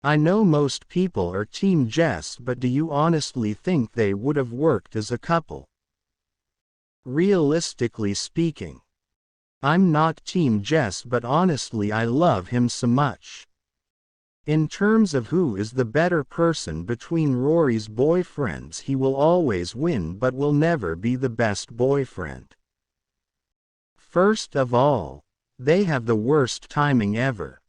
I know most people are Team Jess, but do you honestly think they would have worked as a couple? Realistically speaking, I'm not Team Jess, but honestly I love him so much. In terms of who is the better person between Rory's boyfriends, he will always win but will never be the best boyfriend. First of all, they have the worst timing ever.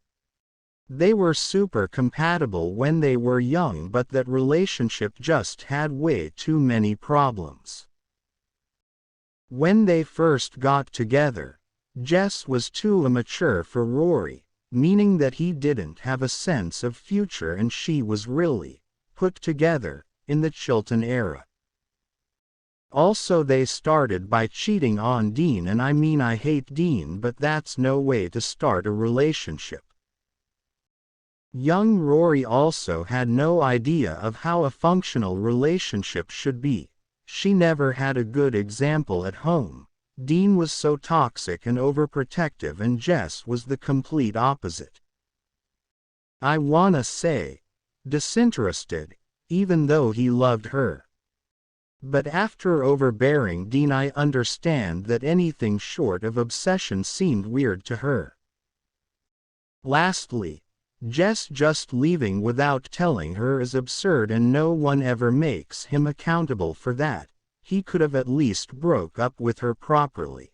They were super compatible when they were young, but that relationship just had way too many problems. When they first got together, Jess was too immature for Rory, meaning that he didn't have a sense of future and she was really put together in the Chilton era. Also, they started by cheating on Dean, and I mean, I hate Dean, but that's no way to start a relationship. Young Rory also had no idea of how a functional relationship should be. She never had a good example at home. Dean was so toxic and overprotective, and Jess was the complete opposite. I wanna say, disinterested, even though he loved her. But after overbearing Dean, I understand that anything short of obsession seemed weird to her. Lastly, Jess just leaving without telling her is absurd, and no one ever makes him accountable for that. He could have at least broke up with her properly.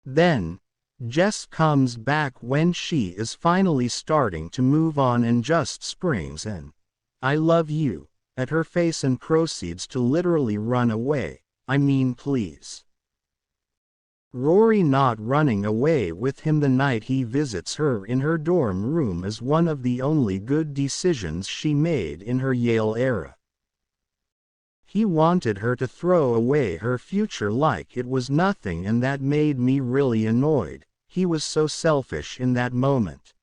Then, Jess comes back when she is finally starting to move on and just springs an "I love you" at her face and proceeds to literally run away. I mean, please. Rory not running away with him the night he visits her in her dorm room is one of the only good decisions she made in her Yale era. He wanted her to throw away her future like it was nothing, and that made me really annoyed. He was so selfish in that moment.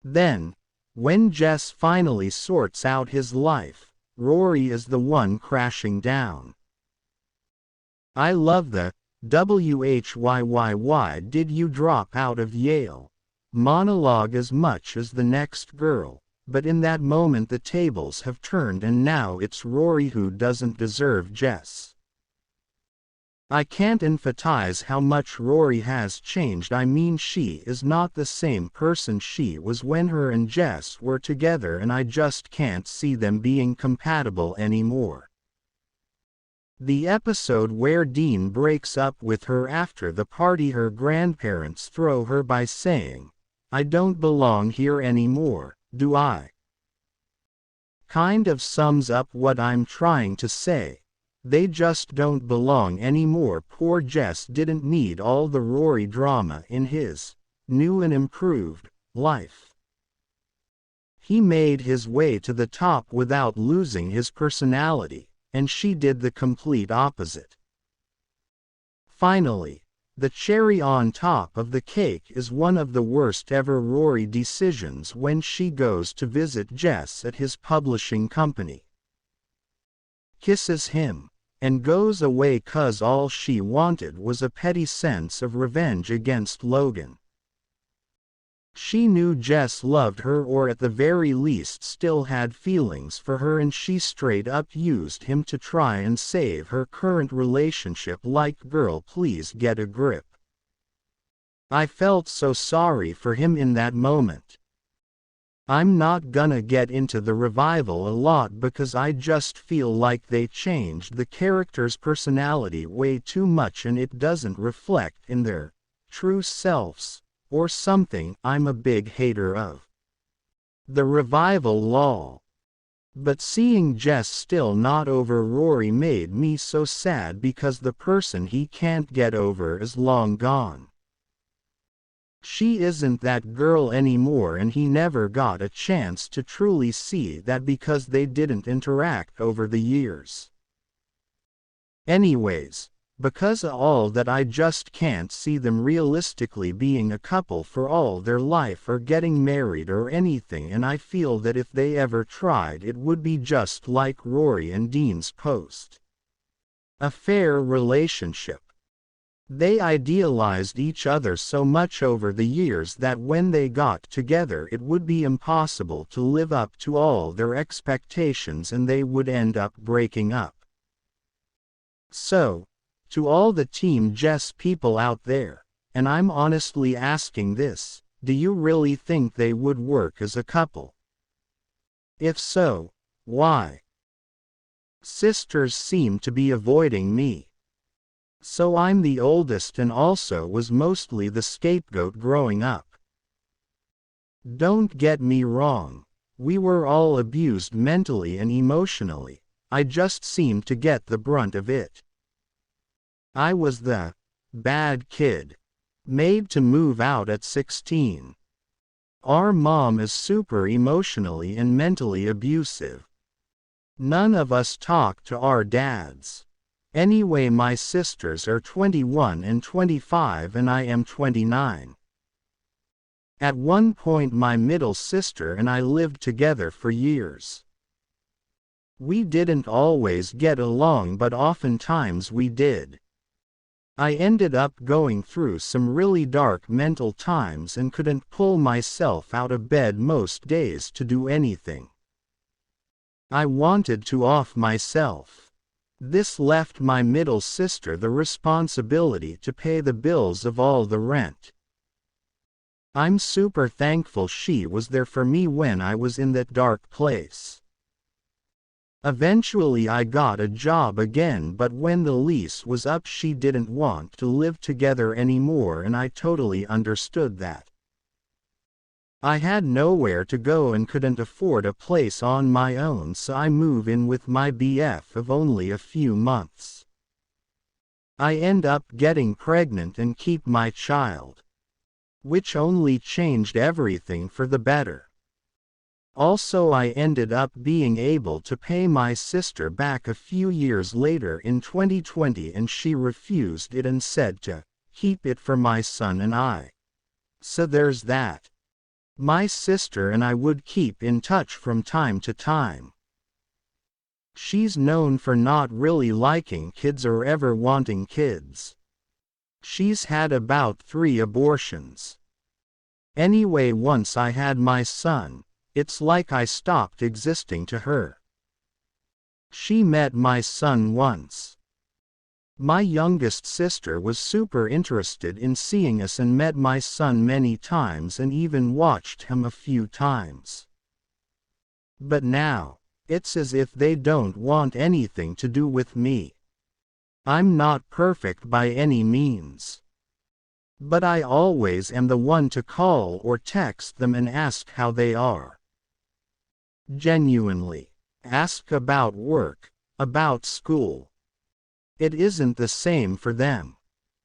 Then, when Jess finally sorts out his life, Rory is the one crashing down. I love the "whyy did you drop out of Yale" monologue as much as the next girl, but in that moment the tables have turned and now it's Rory who doesn't deserve Jess. I can't emphasize how much Rory has changed. I mean, she is not the same person she was when her and Jess were together, and I just can't see them being compatible anymore. The episode where Dean breaks up with her after the party her grandparents throw her by saying, "I don't belong here anymore, do I?" kind of sums up what I'm trying to say. They just don't belong anymore. Poor Jess didn't need all the Rory drama in his new and improved life. He made his way to the top without losing his personality, and she did the complete opposite. Finally, the cherry on top of the cake is one of the worst ever Rory decisions when she goes to visit Jess at his publishing company. Kisses him, and goes away 'cause all she wanted was a petty sense of revenge against Logan. She knew Jess loved her, or at the very least still had feelings for her, and she straight up used him to try and save her current relationship. Like, girl, please get a grip. I felt so sorry for him in that moment. I'm not gonna get into the revival a lot because I just feel like they changed the character's personality way too much and it doesn't reflect in their true selves, or something. I'm a big hater of the revival lol. But seeing Jess still not over Rory made me so sad because the person he can't get over is long gone. She isn't that girl anymore, and he never got a chance to truly see that because they didn't interact over the years. Anyways, because of all that, I just can't see them realistically being a couple for all their life or getting married or anything, and I feel that if they ever tried it would be just like Rory and Dean's post-affair relationship. They idealized each other so much over the years that when they got together it would be impossible to live up to all their expectations and they would end up breaking up. So, to all the Team Jess people out there, and I'm honestly asking this, do you really think they would work as a couple? If so, why? Sisters seem to be avoiding me. So I'm the oldest and also was mostly the scapegoat growing up. Don't get me wrong, we were all abused mentally and emotionally, I just seemed to get the brunt of it. I was the bad kid, made to move out at 16. Our mom is super emotionally and mentally abusive. None of us talk to our dads. Anyway, my sisters are 21 and 25 and I am 29. At one point my middle sister and I lived together for years. We didn't always get along but oftentimes we did. I ended up going through some really dark mental times and couldn't pull myself out of bed most days to do anything. I wanted to off myself. This left my middle sister the responsibility to pay the bills of all the rent. I'm super thankful she was there for me when I was in that dark place. Eventually I got a job again, but when the lease was up she didn't want to live together anymore and I totally understood that. I had nowhere to go and couldn't afford a place on my own, so I moved in with my BF of only a few months. I end up getting pregnant and keep my child, which only changed everything for the better. Also, I ended up being able to pay my sister back a few years later in 2020 and she refused it and said to keep it for my son and I. So there's that. My sister and I would keep in touch from time to time. She's known for not really liking kids or ever wanting kids. She's had about 3 abortions. Anyway, once I had my son, it's like I stopped existing to her. She met my son once. My youngest sister was super interested in seeing us and met my son many times and even watched him a few times. But now, it's as if they don't want anything to do with me. I'm not perfect by any means. But I always am the one to call or text them and ask how they are. Genuinely. Ask about work, about school. It isn't the same for them.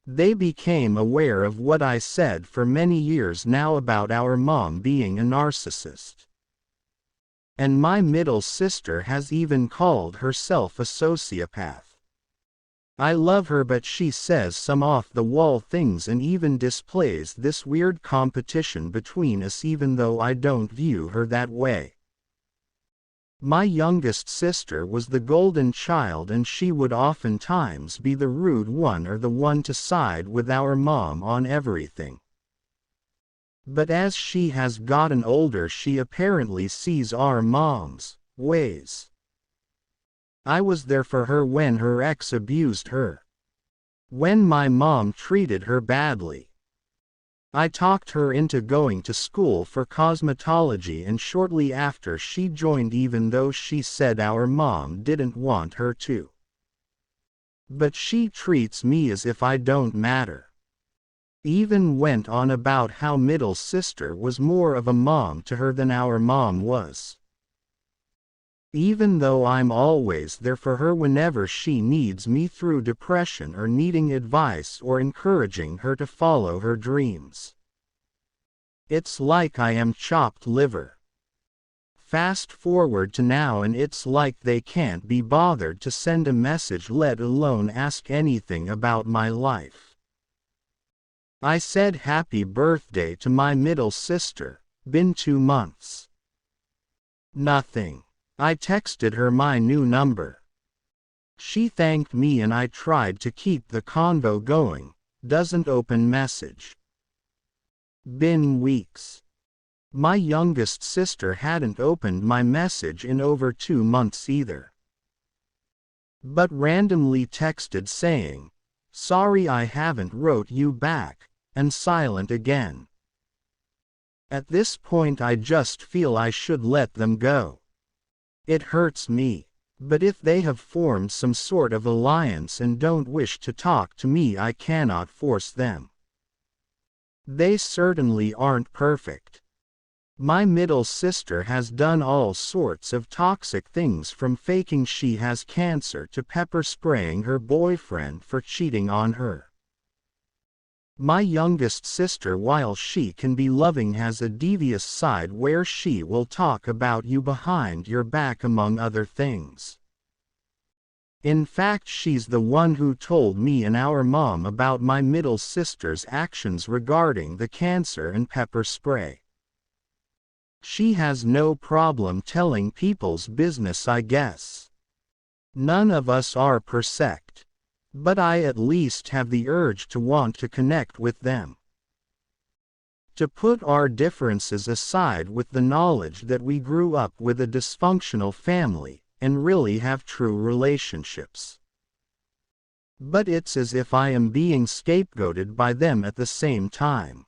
They became aware of what I said for many years now about our mom being a narcissist. And my middle sister has even called herself a sociopath. I love her, but she says some off-the-wall things and even displays this weird competition between us even though I don't view her that way. My youngest sister was the golden child and she would oftentimes be the rude one or the one to side with our mom on everything. But as she has gotten older she apparently sees our mom's ways. I was there for her when her ex abused her. When my mom treated her badly. I talked her into going to school for cosmetology and shortly after she joined even though she said our mom didn't want her to. But she treats me as if I don't matter. Even went on about how middle sister was more of a mom to her than our mom was. Even though I'm always there for her whenever she needs me through depression or needing advice or encouraging her to follow her dreams. It's like I am chopped liver. Fast forward to now and it's like they can't be bothered to send a message, let alone ask anything about my life. I said happy birthday to my middle sister, been 2 months. Nothing. I texted her my new number. She thanked me and I tried to keep the convo going, Doesn't open message. Been weeks. My youngest sister hadn't opened my message in over 2 months either. But randomly texted saying, "Sorry I haven't wrote you back," and silent again. At this point I just feel I should let them go. It hurts me. But if they have formed some sort of alliance and don't wish to talk to me, I cannot force them. They certainly aren't perfect. My middle sister has done all sorts of toxic things, from faking she has cancer to pepper spraying her boyfriend for cheating on her. My youngest sister, while she can be loving, has a devious side where she will talk about you behind your back, among other things. In fact, she's the one who told me and our mom about my middle sister's actions regarding the cancer and pepper spray. She has no problem telling people's business, I guess. None of us are perfect. But I at least have the urge to want to connect with them. To put our differences aside, with the knowledge that we grew up with a dysfunctional family, and really have true relationships. But it's as if I am being scapegoated by them at the same time.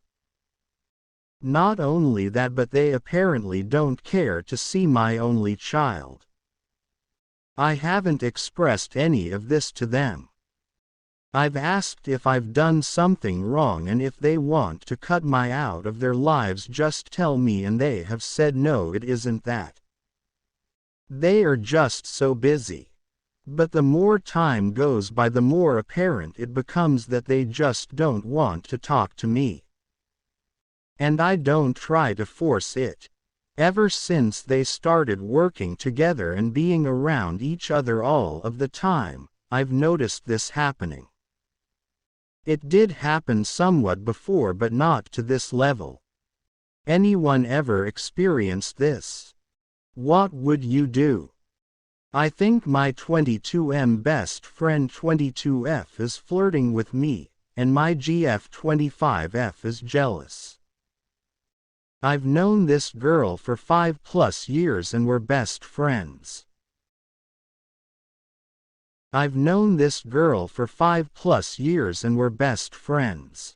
Not only that, but they apparently don't care to see my only child. I haven't expressed any of this to them. I've asked if I've done something wrong, and if they want to cut me out of their lives, just tell me, and they have said no, it isn't that. They are just so busy. But the more time goes by, the more apparent it becomes that they just don't want to talk to me. And I don't try to force it. Ever since they started working together and being around each other all of the time, I've noticed this happening. It did happen somewhat before, but not to this level. Anyone ever experienced this? What would you do? I think my 22M best friend 22F is flirting with me, and my GF 25F is jealous. I've known this girl for 5+ years and we're best friends. I've known this girl for 5+ years and we're best friends.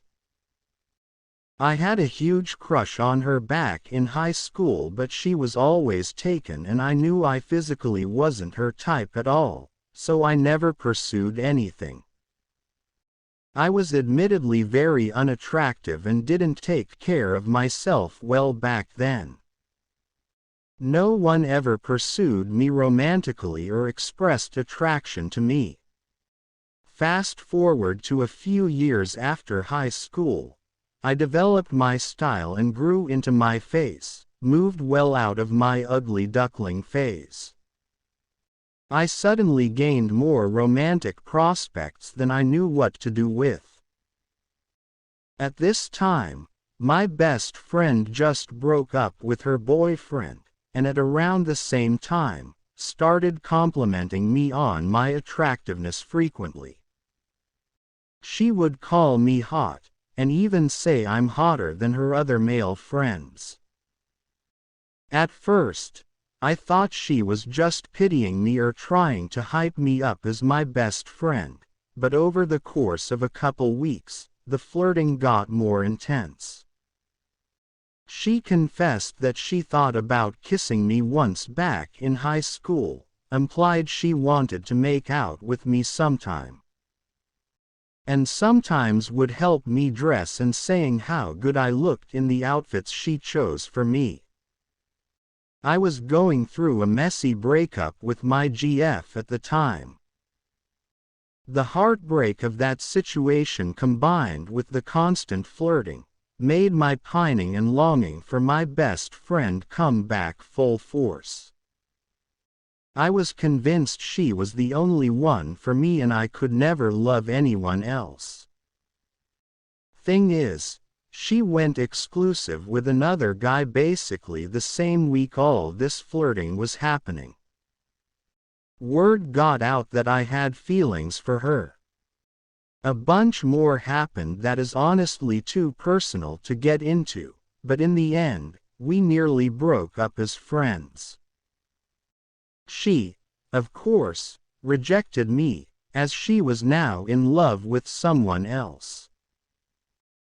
I had a huge crush on her back in high school, but she was always taken, and I knew I physically wasn't her type at all, so I never pursued anything. I was admittedly very unattractive and didn't take care of myself well back then. No one ever pursued me romantically or expressed attraction to me. Fast forward to a few years after high school, I developed my style and grew into my face, moved well out of my ugly duckling phase. I suddenly gained more romantic prospects than I knew what to do with. At this time, my best friend just broke up with her boyfriend, and at around the same time, started complimenting me on my attractiveness frequently. She would call me hot, and even say I'm hotter than her other male friends. At first, I thought she was just pitying me or trying to hype me up as my best friend, but over the course of a couple weeks, the flirting got more intense. She confessed that she thought about kissing me once back in high school, implied she wanted to make out with me sometime, and sometimes would help me dress, and saying how good I looked in the outfits she chose for me. I was going through a messy breakup with my GF at the time. The heartbreak of that situation, combined with the constant flirting, made my pining and longing for my best friend come back full force. I was convinced she was the only one for me and I could never love anyone else. Thing is, she went exclusive with another guy basically the same week all this flirting was happening. Word got out that I had feelings for her. A bunch more happened that is honestly too personal to get into, but in the end, we nearly broke up as friends. She, of course, rejected me, as she was now in love with someone else.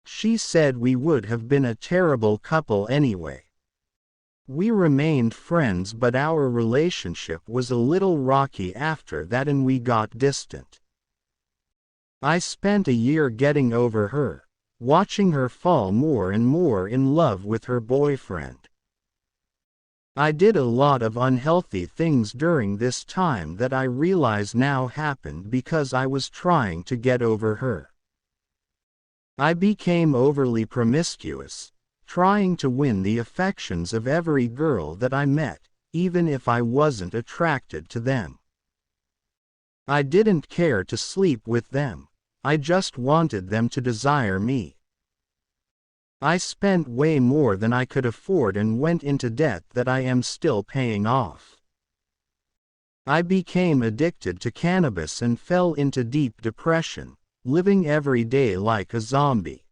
She said we would have been a terrible couple anyway. We remained friends, but our relationship was a little rocky after that and we got distant. I spent a year getting over her, watching her fall more and more in love with her boyfriend. I did a lot of unhealthy things during this time that I realize now happened because I was trying to get over her. I became overly promiscuous, trying to win the affections of every girl that I met, even if I wasn't attracted to them. I didn't care to sleep with them, I just wanted them to desire me. I spent way more than I could afford and went into debt that I am still paying off. I became addicted to cannabis and fell into deep depression, living every day like a zombie.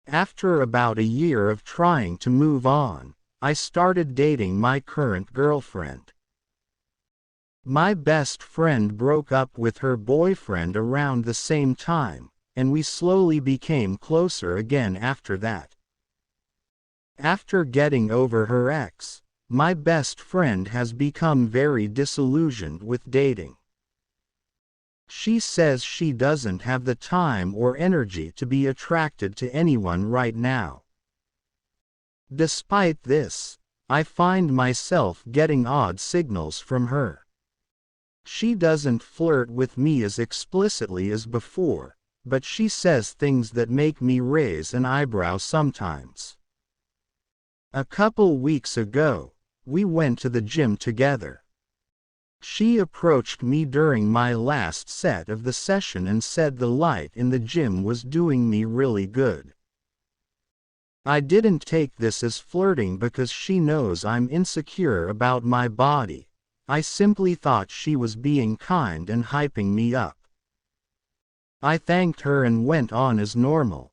After about a year of trying to move on, I started dating my current girlfriend. My best friend broke up with her boyfriend around the same time, and we slowly became closer again after that. After getting over her ex, my best friend has become very disillusioned with dating. She says she doesn't have the time or energy to be attracted to anyone right now. Despite this, I find myself getting odd signals from her. She doesn't flirt with me as explicitly as before, but she says things that make me raise an eyebrow sometimes. A couple weeks ago, we went to the gym together. She approached me during my last set of the session and said the light in the gym was doing me really good. I didn't take this as flirting because she knows I'm insecure about my body. I simply thought she was being kind and hyping me up. I thanked her and went on as normal.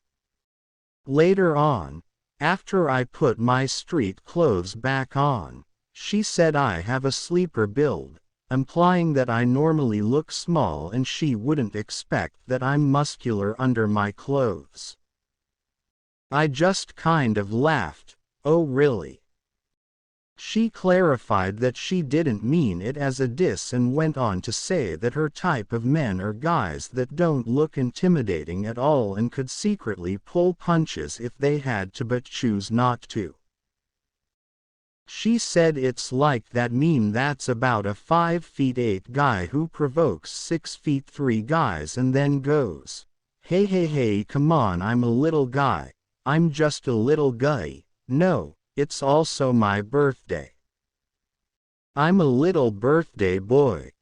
Later on, after I put my street clothes back on, she said I have a sleeper build, implying that I normally look small and she wouldn't expect that I'm muscular under my clothes. I just kind of laughed. Oh really? She clarified that she didn't mean it as a diss and went on to say that her type of men are guys that don't look intimidating at all and could secretly pull punches if they had to but choose not to. She said it's like that meme that's about a 5'8" guy who provokes 6'3" guys and then goes, hey come on, I'm a little guy, I'm just a little guy, no. It's also my birthday. I'm a little birthday boy.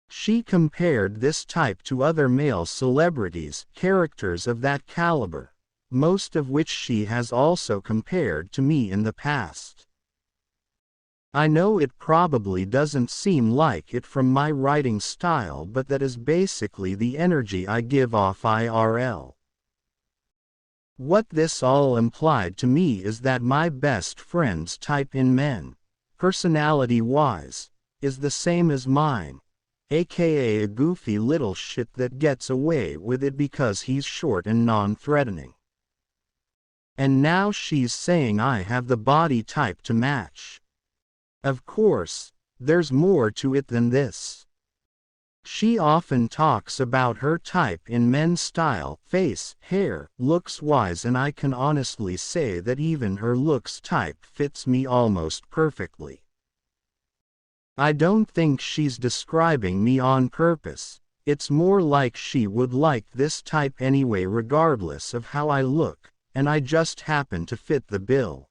She compared this type to other male celebrities, characters of that caliber, most of which she has also compared to me in the past. I know it probably doesn't seem like it from my writing style, but that is basically the energy I give off IRL. What this all implied to me is that my best friend's type in men, personality-wise, is the same as mine, aka a goofy little shit that gets away with it because he's short and non-threatening. And now she's saying I have the body type to match. Of course, there's more to it than this. She often talks about her type in men's style, face, hair, looks-wise, and I can honestly say that even her looks type fits me almost perfectly. I don't think she's describing me on purpose, it's more like she would like this type anyway regardless of how I look, and I just happen to fit the bill.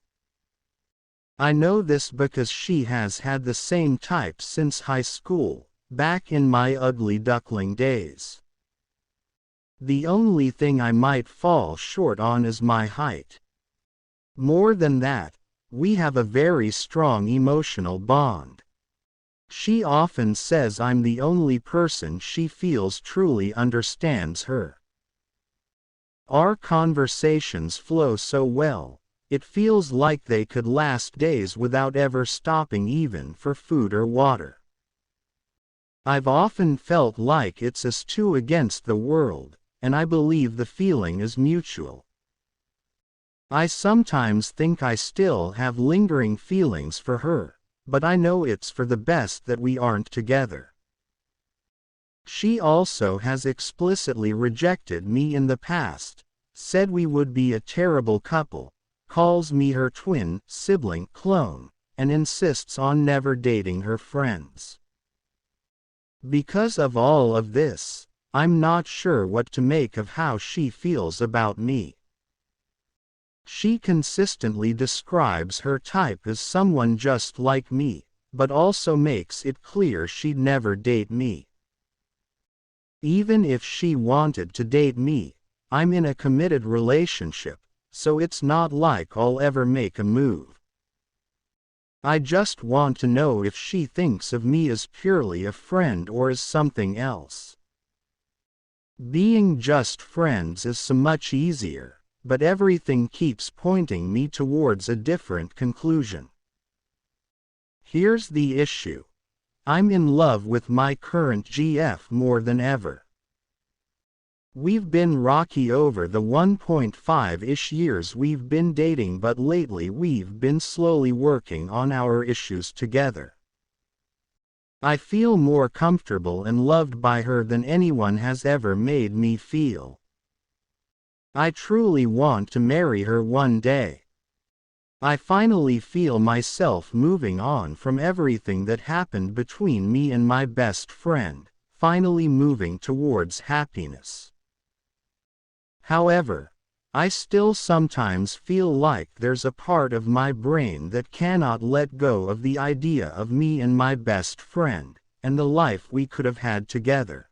I know this because she has had the same type since high school. Back in my ugly duckling days. The only thing I might fall short on is my height. More than that, we have a very strong emotional bond. She often says I'm the only person she feels truly understands her. Our conversations flow so well, it feels like they could last days without ever stopping even for food or water. I've often felt like it's us two against the world, and I believe the feeling is mutual. I sometimes think I still have lingering feelings for her, but I know it's for the best that we aren't together. She also has explicitly rejected me in the past, said we would be a terrible couple, calls me her twin sibling clone, and insists on never dating her friends. Because of all of this, I'm not sure what to make of how she feels about me. She consistently describes her type as someone just like me, but also makes it clear she'd never date me. Even if she wanted to date me, I'm in a committed relationship, so it's not like I'll ever make a move. I just want to know if she thinks of me as purely a friend or as something else. Being just friends is so much easier, but everything keeps pointing me towards a different conclusion. Here's the issue. I'm in love with my current GF more than ever. We've been rocky over the 1.5-ish years we've been dating, but lately we've been slowly working on our issues together. I feel more comfortable and loved by her than anyone has ever made me feel. I truly want to marry her one day. I finally feel myself moving on from everything that happened between me and my best friend, finally moving towards happiness. However, I still sometimes feel like there's a part of my brain that cannot let go of the idea of me and my best friend, and the life we could have had together.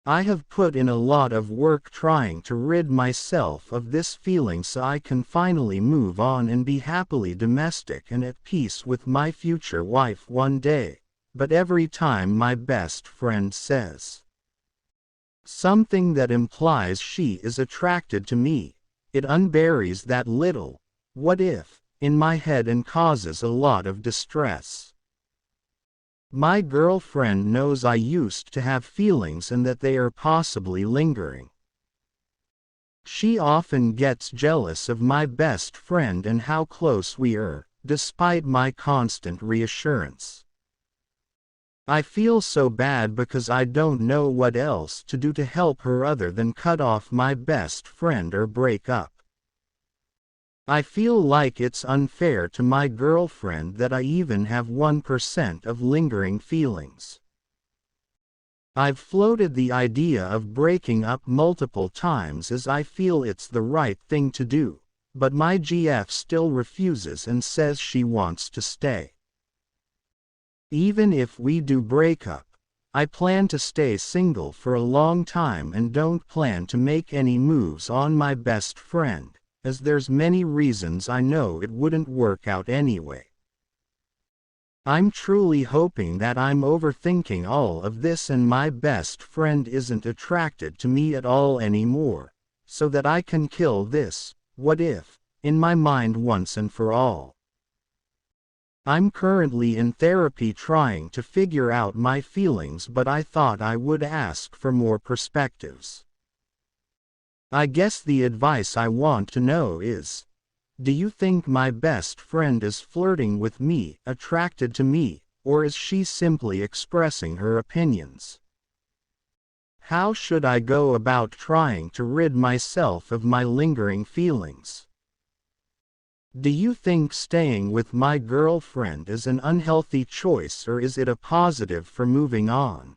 I have put in a lot of work trying to rid myself of this feeling so I can finally move on and be happily domestic and at peace with my future wife one day, but every time my best friend says something that implies she is attracted to me, it unburies that little "what if" in my head and causes a lot of distress. My girlfriend knows I used to have feelings and that they are possibly lingering. She often gets jealous of my best friend and how close we are, despite my constant reassurance. I feel so bad because I don't know what else to do to help her other than cut off my best friend or break up. I feel like it's unfair to my girlfriend that I even have 1% of lingering feelings. I've floated the idea of breaking up multiple times as I feel it's the right thing to do, but my GF still refuses and says she wants to stay. Even if we do break up, I plan to stay single for a long time and don't plan to make any moves on my best friend, as there's many reasons I know it wouldn't work out anyway. I'm truly hoping that I'm overthinking all of this and my best friend isn't attracted to me at all anymore, so that I can kill this "what if" in my mind once and for all. I'm currently in therapy trying to figure out my feelings, but I thought I would ask for more perspectives. I guess the advice I want to know is, do you think my best friend is flirting with me, attracted to me, or is she simply expressing her opinions? How should I go about trying to rid myself of my lingering feelings? Do you think staying with my girlfriend is an unhealthy choice, or is it a positive for moving on?